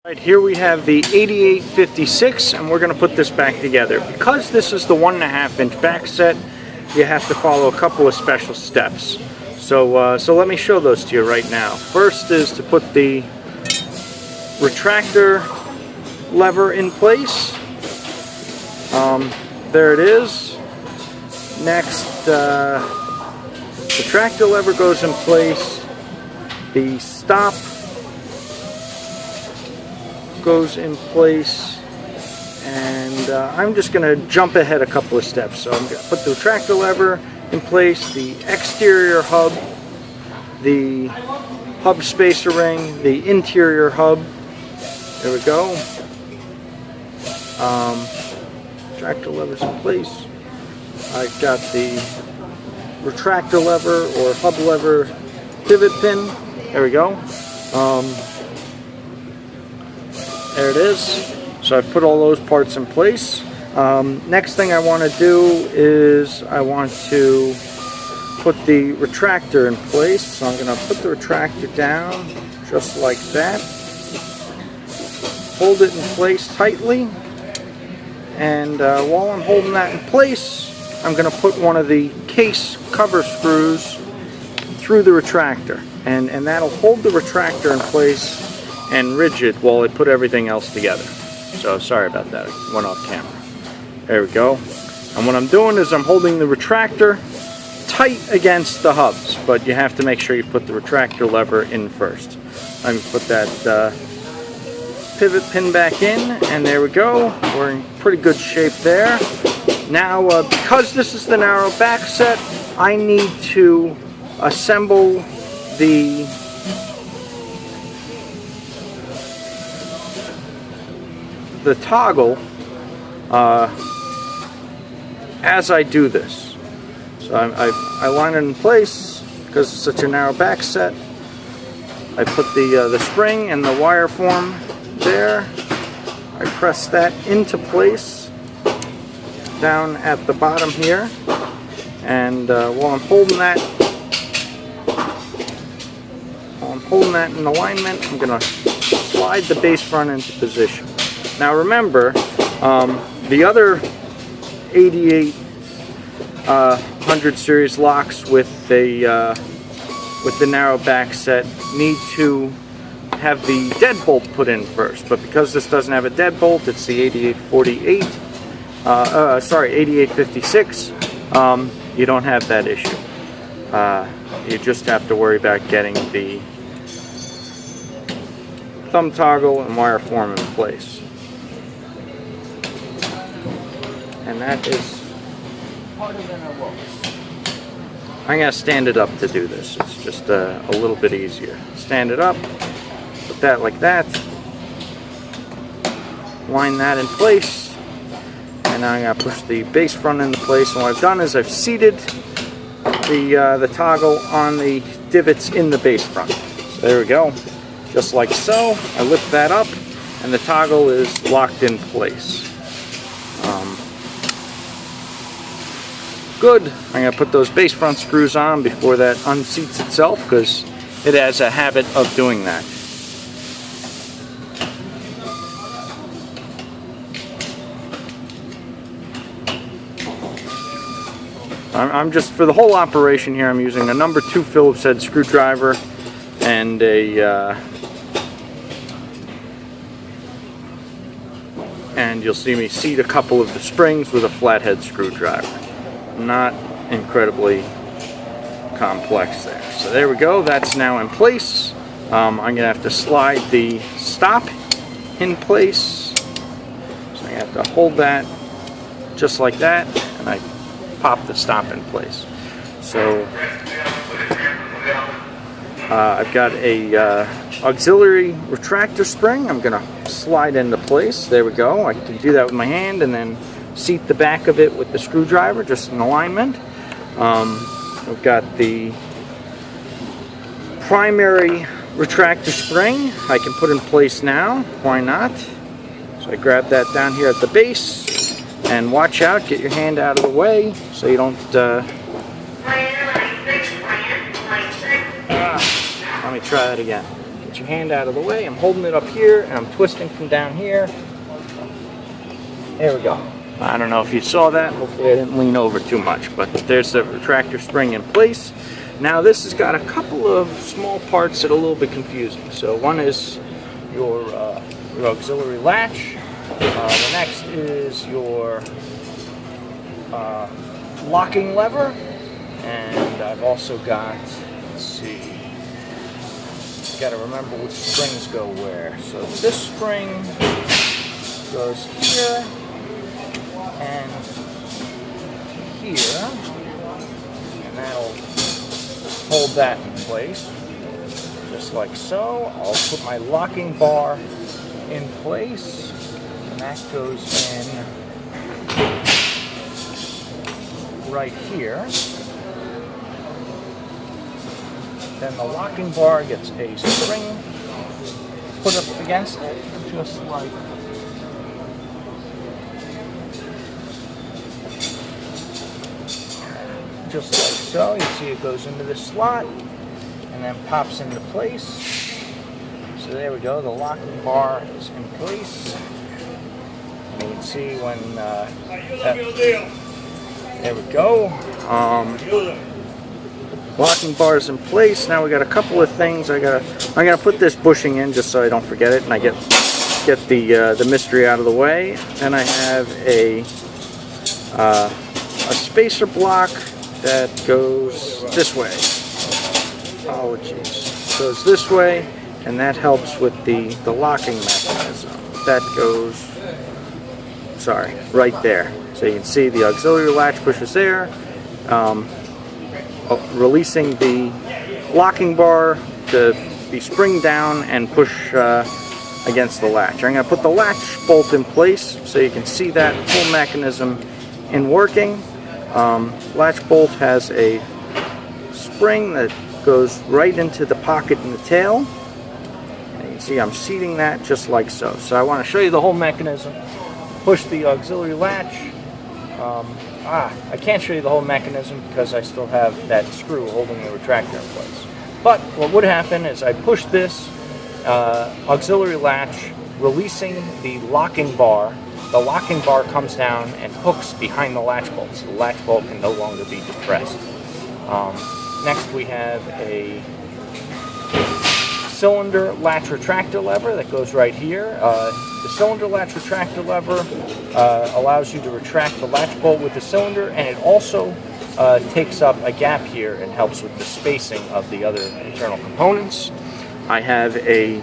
Right, here we have the 8856, and we're going to put this back together. Because this is the 1.5 inch back set, you have to follow a couple of special steps. So let me show those to you right now. First is to put the retractor lever in place. There it is. Next, the retractor lever goes in place. The stop goes in place, and I'm just going to jump ahead a couple of steps. So I'm going to put the retractor lever in place, the exterior hub, the hub spacer ring, the interior hub. There we go. Retractor lever's in place. I've got the retractor lever or hub lever pivot pin. There we go. There it is. So I've put all those parts in place. Next thing I want to do is I want to put the retractor in place. So I'm going to put the retractor down just like that. Hold it in place tightly. And while I'm holding that in place, I'm going to put one of the case cover screws through the retractor. And that'll hold the retractor in place and rigid while I put everything else together. So sorry about that, it went off camera. There we go. And what I'm doing is I'm holding the retractor tight against the hubs, but you have to make sure you put the retractor lever in first. I'm going to put that pivot pin back in, and there we go. We're in pretty good shape there. Now, because this is the narrow back set, I need to assemble the toggle as I do this. So I line it in place because it's such a narrow back set. I put the spring and the wire form there. I press that into place down at the bottom here, and while I'm holding that in alignment, I'm going to slide the base front into position. Now remember, the other 8800 series locks with the narrow back set need to have the deadbolt put in first, but because this doesn't have a deadbolt, it's the 8856. You don't have that issue. You just have to worry about getting the thumb toggle and wire form in place. And that is harder than it looks. I'm going to stand it up to do this. It's just a little bit easier. Stand it up, put that like that, line that in place, and now I'm going to push the base front into place. And what I've done is I've seated the toggle on the divots in the base front. So there we go. Just like so. I lift that up, and the toggle is locked in place. Good. I'm going to put those base front screws on before that unseats itself, because it has a habit of doing that. I'm just, for the whole operation here, I'm using a number 2 Phillips head screwdriver and and you'll see me seat a couple of the springs with a flathead screwdriver. Not incredibly complex there. So there we go, that's now in place. I'm going to have to slide the stop in place. So I have to hold that just like that, and I pop the stop in place. So I've got a auxiliary retractor spring. I'm going to slide into place. There we go. I can do that with my hand and then seat the back of it with the screwdriver, just in alignment. We've got the primary retractor spring I can put in place now. Why not? So I grab that down here at the base, and watch out, get your hand out of the way so you don't let me try that again. get your hand out of the way. I'm holding it up here and I'm twisting from down here. There we go. I don't know if you saw that. Hopefully I didn't lean over too much, but there's the retractor spring in place. Now this has got a couple of small parts that are a little bit confusing. So one is your auxiliary latch. The next is your locking lever. And I've also got, let's see, got to remember which springs go where. So this spring goes here and here, and that'll hold that in place, just like so. I'll put my locking bar in place, and that goes in right here. Then the locking bar gets a spring put up against it, just like so. You see it goes into this slot and then pops into place. So there we go, the locking bar is in place. And you can see when there we go. Locking bar is in place. Now we got a couple of things. I'm gonna put this bushing in just so I don't forget it, and I get the mystery out of the way. Then I have a spacer block that goes this way. Oh jeez, goes this way, and that helps with the locking mechanism. That goes, sorry, right there. So you can see the auxiliary latch pushes there. Releasing the locking bar to be spring down and push against the latch. I'm going to put the latch bolt in place so you can see that full mechanism in working. Latch bolt has a spring that goes right into the pocket in the tail. And you can see I'm seating that just like so. So I want to show you the whole mechanism. Push the auxiliary latch. I can't show you the whole mechanism because I still have that screw holding the retractor in place. But what would happen is I push this auxiliary latch, releasing the locking bar. The locking bar comes down and hooks behind the latch bolt, so the latch bolt can no longer be depressed. Next we have a cylinder latch retractor lever that goes right here. The cylinder latch retractor lever allows you to retract the latch bolt with the cylinder, and it also takes up a gap here and helps with the spacing of the other internal components. I have a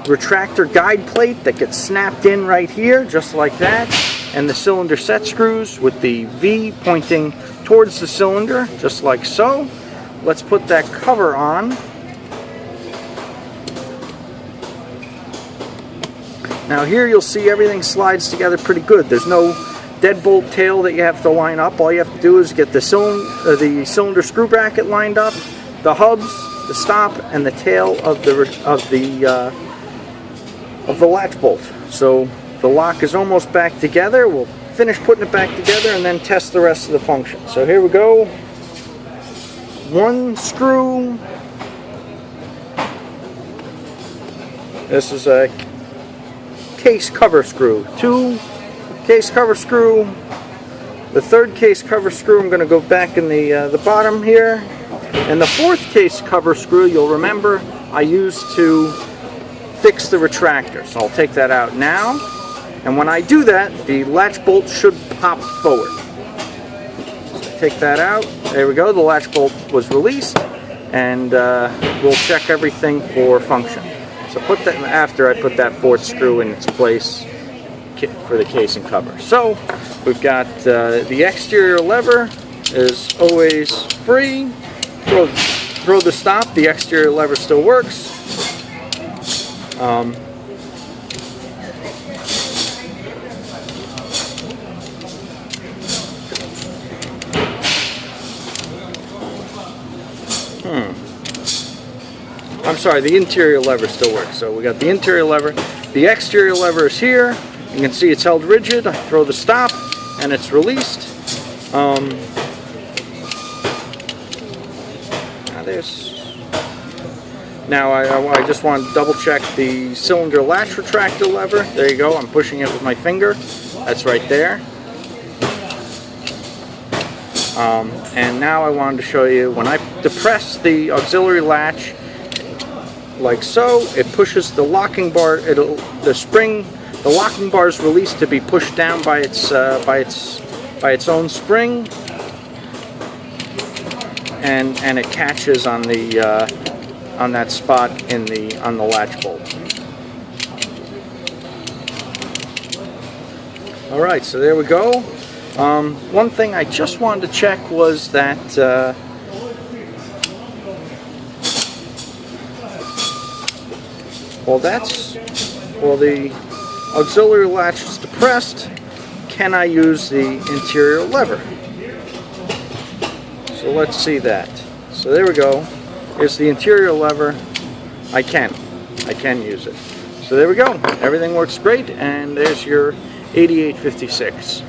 retractor guide plate that gets snapped in right here, just like that, and the cylinder set screws with the V pointing towards the cylinder, just like so. Let's put that cover on. Now here you'll see everything slides together pretty good. There's no deadbolt tail that you have to line up. All you have to do is get the cylinder screw bracket lined up, the hubs, the stop, and the tail of the latch bolt. So the lock is almost back together. We'll finish putting it back together and then test the rest of the function. So here we go. One screw. This is a case cover screw. Two case cover screw. The third case cover screw I'm going to go back in the bottom here. And the fourth case cover screw, you'll remember, I used to fix the retractor. So I'll take that out now. And when I do that, the latch bolt should pop forward. So take that out. There we go. The latch bolt was released. And we'll check everything for function. So put that after I put that fourth screw in its place for the casing cover. So we've got the exterior lever is always free. Throw the stop. The exterior lever still works. I'm sorry, the interior lever still works. So we got the interior lever. The exterior lever is here. You can see it's held rigid. I throw the stop and it's released. There bias. Now I just want to double check the cylinder latch retractor lever. There you go, I'm pushing it with my finger. That's right there. And now I wanted to show you when I depress the auxiliary latch like so, it pushes the locking bar. The locking bar is released to be pushed down by its own spring, and it catches on that spot on the latch bolt. All right, so there we go. One thing I just wanted to check was that while the auxiliary latch is depressed, can I use the interior lever? So let's see that. So there we go. Here's the interior lever. I can use it. So there we go. Everything works great, and there's your 8856.